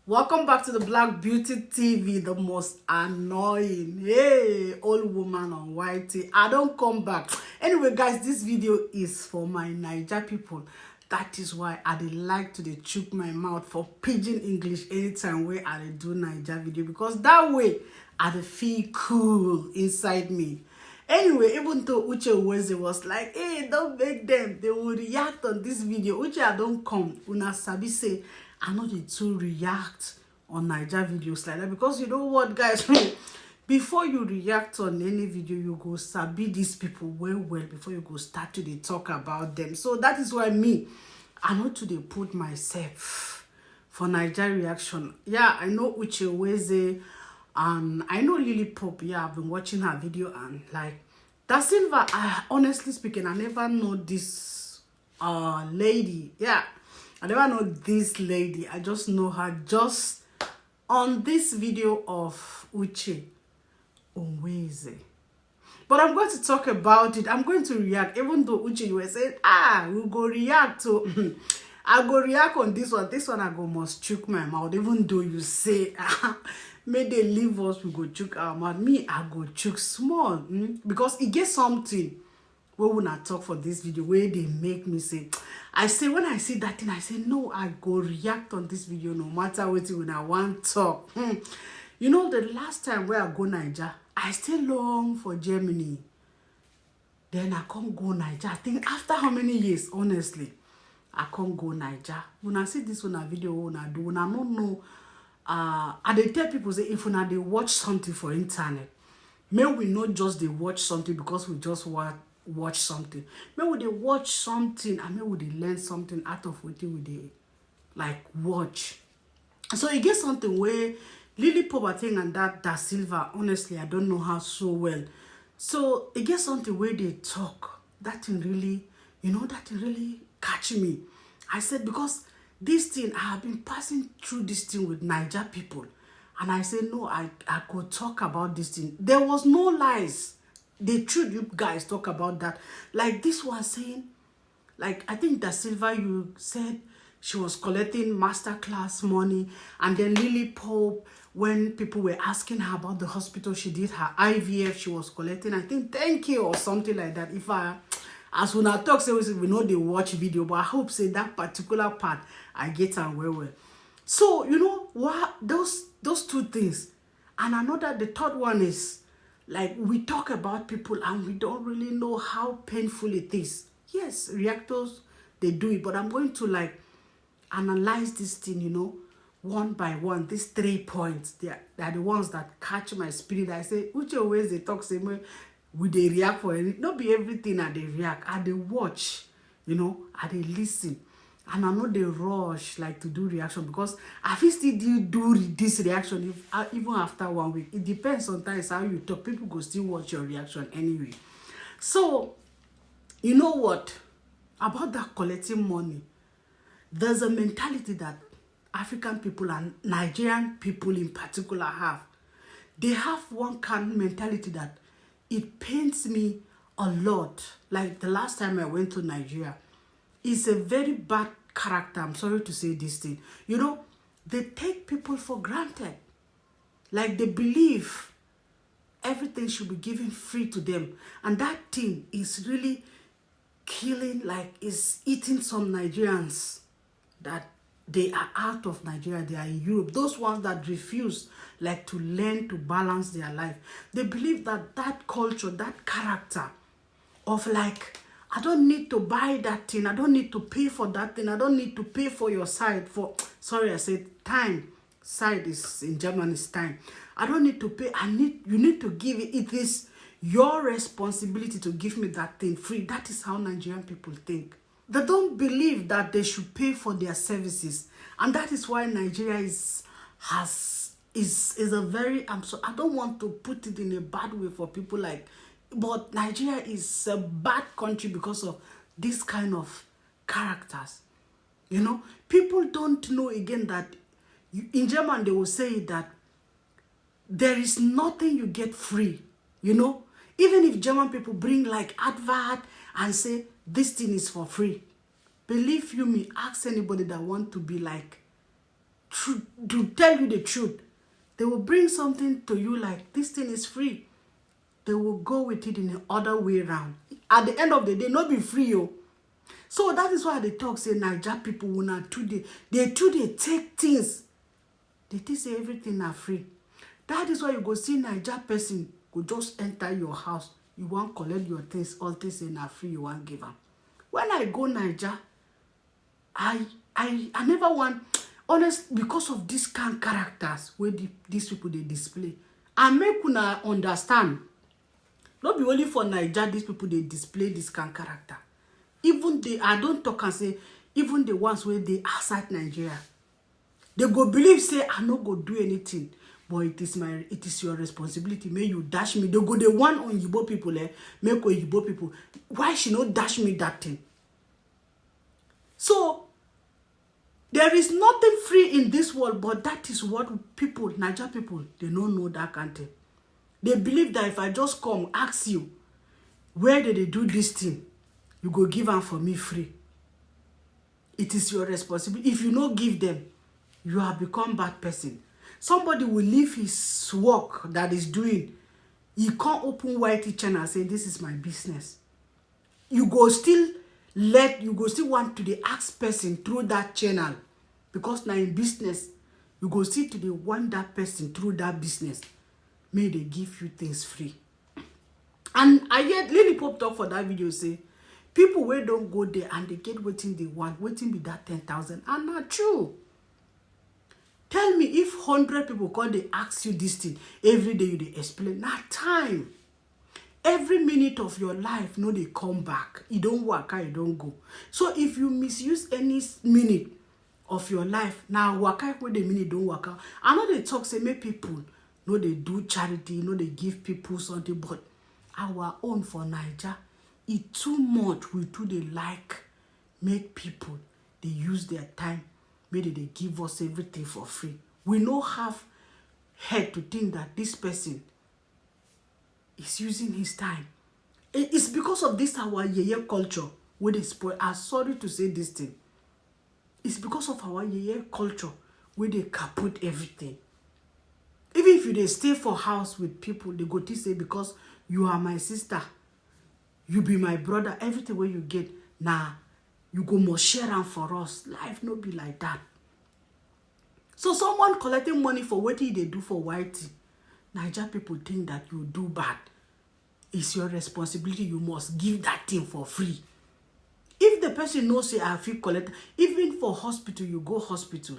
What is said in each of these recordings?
Welcome back to the Black Beauty TV, the most annoying, hey, old woman on white tea. I don't come back. Anyway, guys, this video is for my Niger people. That is why I dey like to dey chook my mouth for pidgin English anytime where I dey do Niger video, because that way I dey feel cool inside me. Anyway, even though Uche Wednesday was like, hey, don't make them, they will react on this video. Uche, I don't come. Una sabi say, I know they too react on Niger videos like that, because you know what, guys? Before you react on any video, you go sabi these people well before you go start to dey talk about them. So that is why me, I know to dey put myself for Niger reaction. Yeah, I know Uche Wednesday, and I know Lily Pop. Yeah, I've been watching her video, and like Da Silva, honestly speaking, I never know this lady. Yeah, I never know this lady. I just know her just on this video of Uche Wednesday. But I'm going to talk about it. I'm going to react, even though Uche, you were saying, we'll go react to. I go react on this one. This one I go must chook my mouth. Even though you say, may they leave us, we go chook our mouth. Me, I go chook small. Because it gets something. When I talk for this video, where they make me say, I say, when I see that thing, I say, no, I go react on this video no matter what when I want talk. You know, the last time where I go Niger, I stay long for Germany. Then I can't go Niger. I think after how many years, honestly, I can't go Niger. When I see this one a video, when I do, when I don't know, I dey tell people say if when they watch something for internet, may we not just they watch something because we just watch something. May we they watch something and may we they learn something out of what we they like watch. So you get something where Lily Pop, I think, and that Da Silva, honestly, I don't know her so well. So it gets something where they talk. That thing really, you know, that thing really catch me. I said, because this thing, I have been passing through this thing with Niger people. And I said, no, I could talk about this thing. There was no lies. The truth, you guys talk about that. Like this one saying, like, I think Da Silva, you said she was collecting masterclass money. And then Lily Pope, when people were asking her about the hospital, she did her IVF, she was collecting, I think, thank you or something like that. If I, as when I talk, say we know they watch video, but I hope say that particular part, I get on well. So, you know, what those two things. And another, the third one is, like, we talk about people and we don't really know how painful it is. Yes, reactors, they do it, but I'm going to, like, analyze this thing, you know, one by one. These 3 points, they are the ones that catch my spirit. I say, which always they talk, say, we they react for it. Not be everything that they react. I they watch, you know, I they listen. And I know they rush, like, to do reaction, because I feel still do this reaction even after 1 week. It depends sometimes how you talk. People go still watch your reaction anyway. So, you know what? About that collecting money, there's a mentality that African people and Nigerian people in particular have. They have one kind of mentality that it pains me a lot. Like the last time I went to Nigeria, it's a very bad character. I'm sorry to say this thing. You know, they take people for granted. Like they believe everything should be given free to them. And that thing is really killing, like, is eating some Nigerians that they are out of Nigeria, they are in Europe. Those ones that refuse, like, to learn to balance their life. They believe that that culture, that character of, like, I don't need to buy that thing, I don't need to pay for that thing, I don't need to pay for your side for, sorry, I said time. Side is in German is time. I don't need to pay, you need to give it. It is your responsibility to give me that thing free. That is how Nigerian people think. They don't believe that they should pay for their services. And that is why Nigeria is a very, I don't want to put it in a bad way for people, like, but Nigeria is a bad country because of this kind of characters. You know, people don't know again that in German they will say that there is nothing you get free. You know, even if German people bring like advert and say this thing is for free, believe you me, ask anybody that want to be like to tell you the truth. They will bring something to you like, this thing is free. They will go with it in the other way around. At the end of the day, not be free, yo. So that is why they talk, say, Niger people will not today. They take things. They think say everything are free. That is why you go see Niger person go just enter your house. You want collect your things, all things say na free, you want give them. When I go Niger, I never want, honest, because of these kind of characters where these people they display. And make una understand, not be only for Niger, these people they display this kind of character. Even I don't talk and say, even the ones where they outside Nigeria, they go believe say I no go do anything, but it is your responsibility. May you dash me. They go the one on Yibo people, make Yibo people. Why she not dash me that thing? So there is nothing free in this world, but that is what people, Niger people, they don't know that kind of thing. They believe that if I just come ask you, where did they do this thing? You go give them for me free. It is your responsibility. If you not give them, you have become bad person. Somebody will leave his work that is doing. He can't open YT channel and say, this is my business. You go still want to the ask person through that channel. Because now in business, you go still to the want that person through that business. May they give you things free. And I heard Lily Pop talk for that video say, people where don't go there and they get waiting they want, waiting be that 10,000. And not true. Tell me if 100 people come, they ask you this thing, every day you they explain. Not time. Every minute of your life, no, they come back. You don't work, you don't go. So if you misuse any minute of your life, now work out where the minute don't work out. I know they talk, say, make people, no, they do charity, no, they give people something, but our own for Niger, it too much. We do they like make people, they use their time, maybe they give us everything for free. We no have head to think that this person is using his time. It's because of this our yeye culture where they spoil. I'm sorry to say this thing. It's because of our yeye culture where they kaput everything. Even if they stay for house with people, they go to say, because you are my sister, you be my brother, everything where you get, nah, you go more share and for us. Life no be like that. So someone collecting money for what they do for YT, Niger people think that you do bad. It's your responsibility. You must give that thing for free. If the person knows say I feel collect, even for hospital, you go hospital.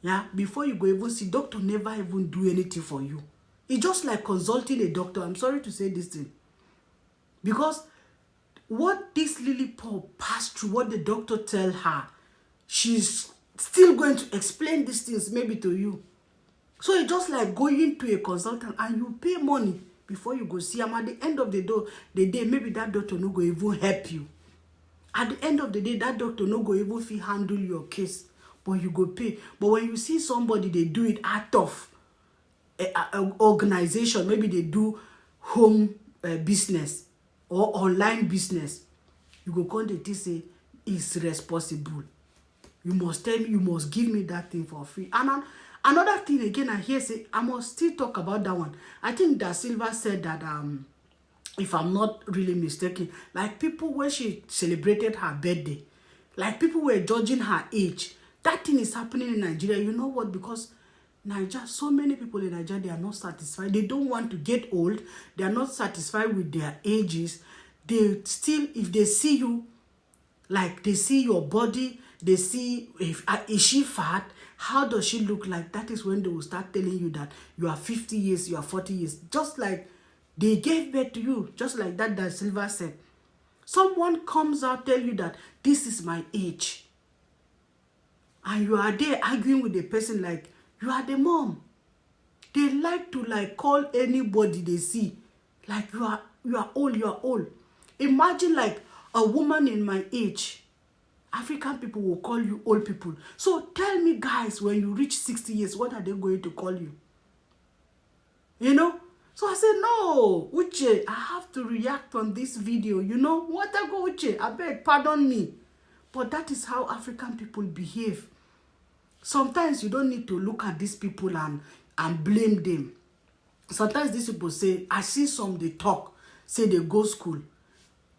Yeah, before you go even see doctor, never even do anything for you. It's just like consulting a doctor. I'm sorry to say this thing. Because what this Lily Paul passed through, what the doctor tell her, she's still going to explain these things maybe to you. So it's just like going to a consultant and you pay money before you go see him. At the end of the day, maybe that doctor no go even help you. At the end of the day, that doctor no go even fit handle your case, but you go pay. But when you see somebody, they do it out of an organization, maybe they do home business or online business, you go come to say it's responsible. You must tell me, you must give me that thing for free. And another thing again, I hear say, I must still talk about that one. I think that Silva said that, if I'm not really mistaken, like people when she celebrated her birthday, like people were judging her age. That thing is happening in Nigeria. You know what? Because Nigeria, so many people in Nigeria, they are not satisfied. They don't want to get old. They are not satisfied with their ages. They still, if they see you, like they see your body, they see if is she fat, how does she look like? That is when they will start telling you that you are 50 years, you are 40 years. Just like they gave birth to you, just like that Silva said. Someone comes out, tell you that this is my age. And you are there arguing with the person like, you are the mom. They like to like call anybody they see. Like you are old, you are old. Imagine like a woman in my age. African people will call you old people. So tell me guys, when you reach 60 years, what are they going to call you? You know? So I said, no, Uche, I have to react on this video. You know, what I go, Uche, I beg, pardon me. But that is how African people behave. Sometimes you don't need to look at these people and blame them. Sometimes these people say, I see some, they talk, say they go school.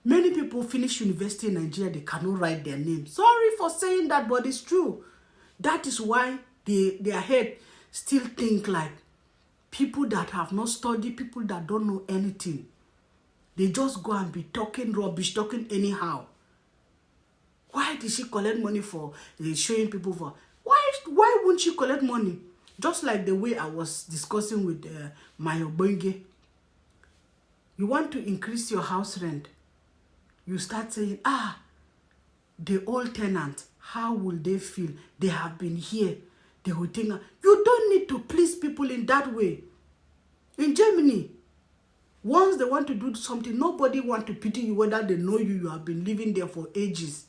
Many people finish university in Nigeria, they cannot write their name. Sorry for saying that, but it's true. That is why their head still think like people that have not studied, people that don't know anything. They just go and be talking rubbish, talking anyhow. Why did she collect money for showing people for? Why wouldn't she collect money? Just like the way I was discussing with my Obonge. You want to increase your house rent. You start saying, the old tenant, how will they feel? They have been here. They will think, you don't need to please people in that way. In Germany, once they want to do something, nobody want to pity you whether they know you have been living there for ages.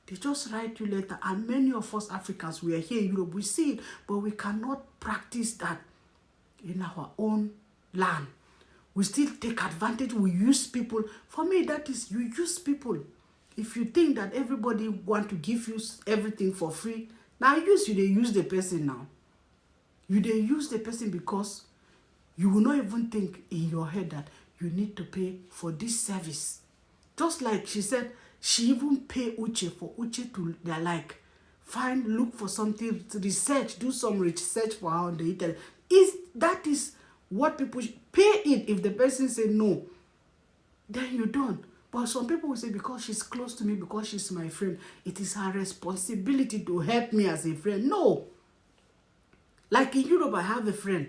They just write you letter. And many of us Africans, we are here in Europe, we see it, but we cannot practice that in our own land. We still take advantage. We use people. For me, that is, you use people. If you think that everybody want to give you everything for free, now they use the person now. They use the person because you will not even think in your head that you need to pay for this service. Just like she said, she even pay Uche for Uche to, they're like, look for something, research, do some research for her on the internet. That is what people pay it. If the person say no, then you don't. But some people will say, because she's close to me, because she's my friend, it is her responsibility to help me as a friend. No. Like in Europe, I have a friend.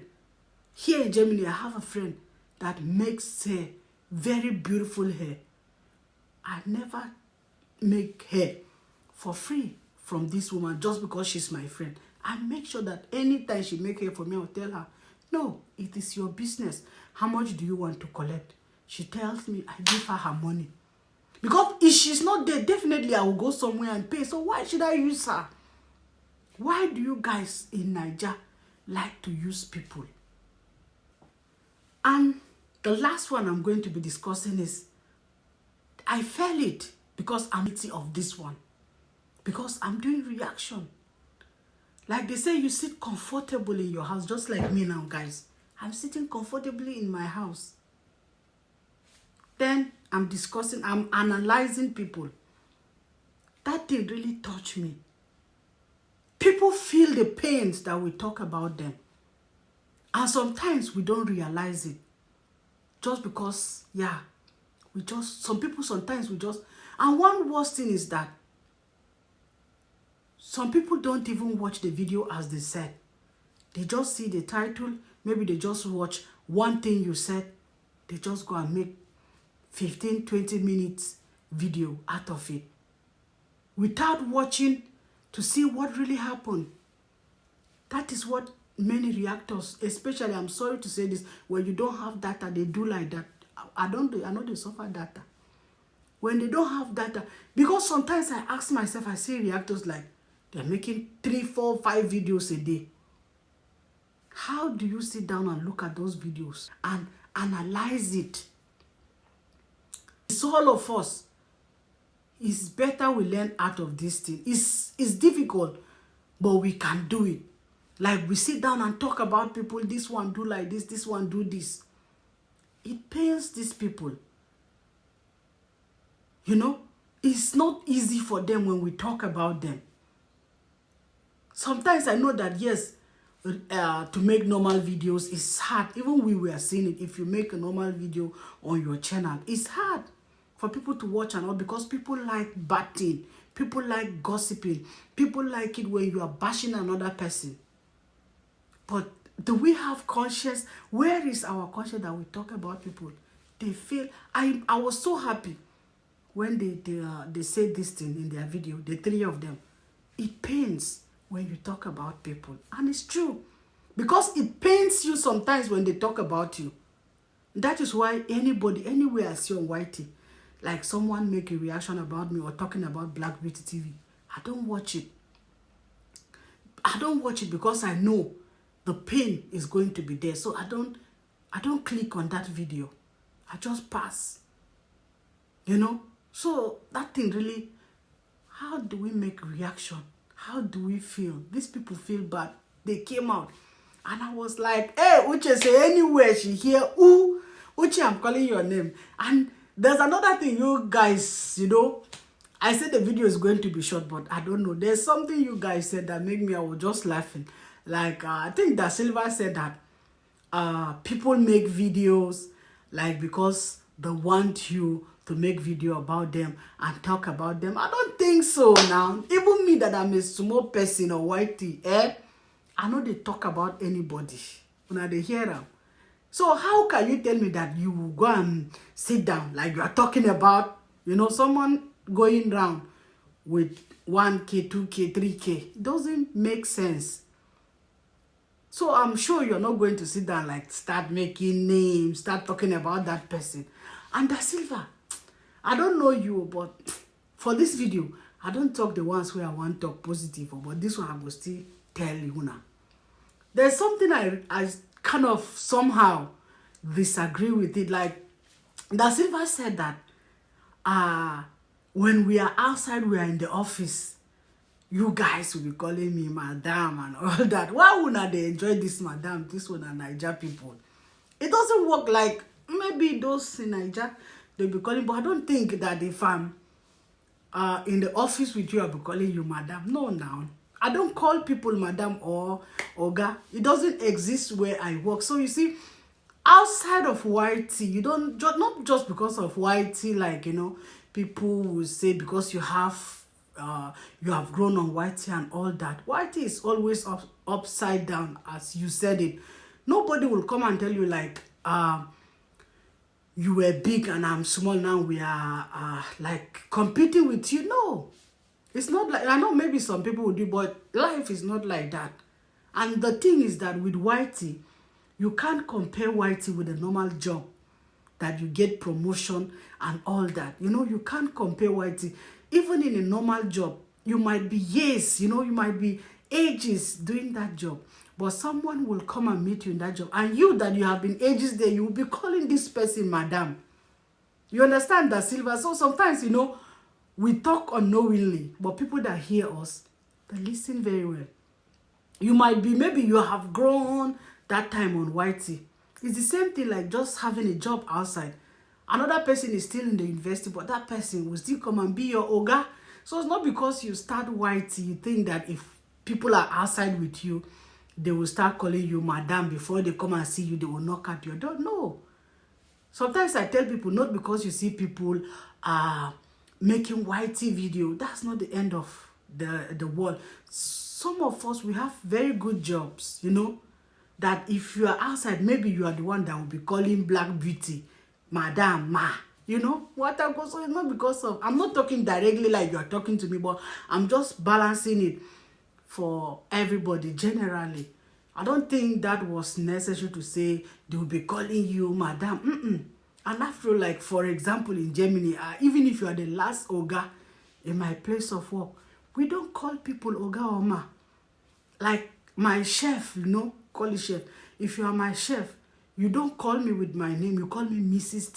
Here in Germany, I have a friend that makes hair, very beautiful hair. I never make hair for free from this woman just because she's my friend. I make sure that anytime she make hair for me, I'll tell her, no, it is your business. How much do you want to collect? She tells me, I give her her money. Because if she's not there, definitely I will go somewhere and pay. So why should I use her? Why do you guys in Nigeria like to use people? And the last one I'm going to be discussing is, I felt it because I'm of this one. Because I'm doing reaction. Like they say, you sit comfortably in your house, just like me now, guys. I'm sitting comfortably in my house. Then I'm discussing, I'm analyzing people. That thing really touched me. People feel the pains that we talk about them. And sometimes we don't realize it. Just because, some people sometimes and one worst thing is that some people don't even watch the video as they said. They just see the title, maybe they just watch one thing you said, they just go and make 15-20 minutes video out of it without watching to see what really happened. That is what many reactors, especially, I'm sorry to say this, when you don't have data, they do like that. I know they suffer data. When they don't have data, because sometimes I ask myself, I see reactors like they're making 3, 4, 5 videos a day. How do you sit down and look at those videos and analyze it? It's all of us. It's better we learn out of this thing. It's difficult, but we can do it. Like we sit down and talk about people, this one do like this one do this. It pains these people. You know, it's not easy for them when we talk about them. Sometimes I know that, yes, to make normal videos is hard. Even we were seeing it. If you make a normal video on your channel, it's hard for people to watch and all, because people like batting, people like gossiping, people like it when you are bashing another person. But do we have conscience? Where is our conscience that we talk about people? They feel, I was so happy when they said this thing in their video, the 3 of them. It pains when you talk about people. And it's true. Because it pains you sometimes when they talk about you. That is why anybody, anywhere I see on YT, like someone make a reaction about me or talking about Black Beauty TV, I don't watch it. I don't watch it because I know the pain is going to be there. So I don't click on that video. I just pass. You know? So that thing really, how do we make reaction? how do we feel? These people feel bad. They came out. And I was like, hey, Uche, say anywhere she hear, ooh, Uche, I'm calling your name. And there's another thing, you guys, I said the video is going to be short, but I don't know. There's something you guys said that made me, I was just laughing. Like, I think that Silva said that people make videos, like, because they want you to make video about them and talk about them. I don't think so now. Even me that I'm a small person or whitey, I know they talk about anybody. When they hear them. So how can you tell me that you will go and sit down like you are talking about, someone going round with 1K, 2K, 3K? It doesn't make sense. So I'm sure you're not going to sit down like start making names, start talking about that person. And Da Silva, I don't know you, but for this video, I don't talk the ones where I want to talk positive, but this one I will still tell you now. There's something I kind of somehow disagree with it. Like, Da Silva said that when we are outside, we are in the office, you guys will be calling me madam and all that. Why wouldn't they enjoy this madam, this one and Niger people? It doesn't work like maybe those in Niger, they'll be calling, but I don't think that if I'm in the office with you, I'll be calling you madam. No, now. I don't call people madam or oga. It doesn't exist where I work. So you see, outside of YT, you don't, not just because of YT, like, people will say because you have grown on YT and all that. YT is always upside down, as you said it. Nobody will come and tell you like, you were big and I'm small, now we are like competing with you. No. It's not like, I know maybe some people will do, but life is not like that. And the thing is that with YT, you can't compare YT with a normal job that you get promotion and all that. You can't compare YT. Even in a normal job, you might be years, you might be ages doing that job. But someone will come and meet you in that job. And you that you have been ages there, you will be calling this person madam. You understand that, Silva? So sometimes, we talk unknowingly, but people that hear us, they listen very well. You might be, maybe you have grown that time on YT. It's the same thing like just having a job outside. Another person is still in the university, but that person will still come and be your oga. So it's not because you start YT, you think that if people are outside with you, they will start calling you madam before they come and see you, they will knock at your door. No. Sometimes I tell people, not because you see people making YT video, that's not the end of the world. Some of us, we have very good jobs, that if you are outside, maybe you are the one that will be calling black beauty madam, ma, what I go. So it's not because of, I'm not talking directly like you are talking to me, but I'm just balancing it for everybody generally. I don't think that was necessary to say they will be calling you madam. And after, like, for example, in Germany, even if you are the last oga in my place of work, we don't call people oga or ma. Like my chef, call it chef. If you are my chef, you don't call me with my name, you call me Mrs.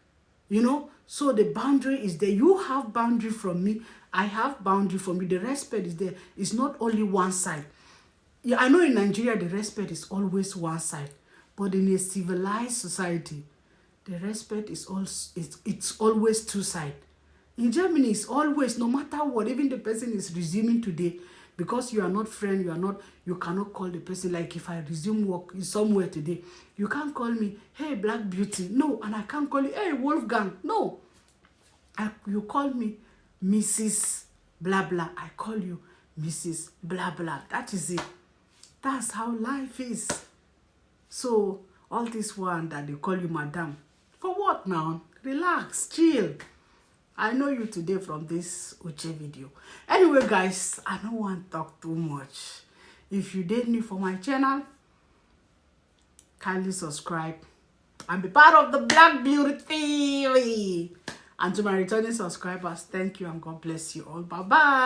So the boundary is there. You have boundary from me, I have boundary from you. The respect is there. It's not only one side. Yeah, I know in Nigeria, the respect is always one side. But in a civilized society, the respect is also, it's always two sides. In Germany, it's always, no matter what, even the person is resuming today, because you are not friend, you cannot call the person. Like if I resume work somewhere today, you can't call me, hey, black beauty. No, and I can't call you, hey, Wolfgang. No. You call me Mrs. blah blah. I call you Mrs. blah blah. That is it. That's how life is. So all this one that they call you madam, for what now? Relax, chill. I know you today from this Uche video. Anyway, guys, I don't want to talk too much. If you did new for my channel, kindly subscribe and be part of the Black Beauty TV. And to my returning subscribers, thank you and God bless you all. Bye-bye.